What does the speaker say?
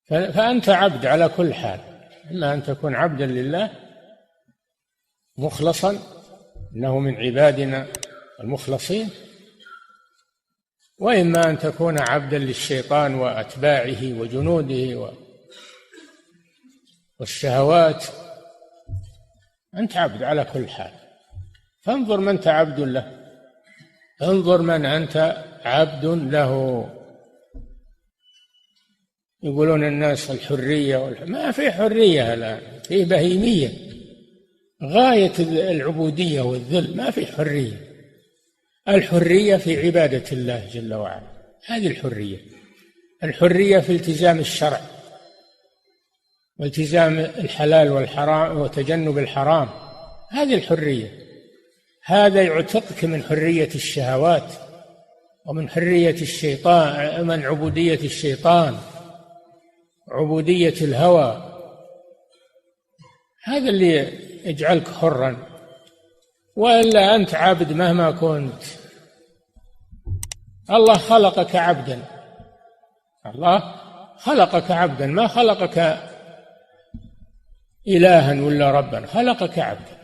فأنت عبد على كل حال، إما أن تكون عبدا لله مخلصا، إنه من عبادنا المخلصين، وإما أن تكون عبدا للشيطان وأتباعه وجنوده والشهوات. أنت عبد على كل حال، فانظر من أنت عبد له، انظر من أنت عبد له. يقولون الناس الحرية ما في حرية الآن، في بهيمية، غاية العبودية والذل، ما في حرية. الحرية في عبادة الله جل وعلا، هذه الحرية. الحرية في التزام الشرع والتزام الحلال والحرام وتجنب الحرام، هذه الحرية. هذا يعتقك من حرية الشهوات ومن حرية الشيطان، من عبودية الشيطان، عبودية الهوى. هذا اللي يجعلك حرا، وإلا أنت عبد مهما كنت. الله خلقك عبدا، الله خلقك عبدا، ما خلقك إلها ولا ربا، خلقك عبدا.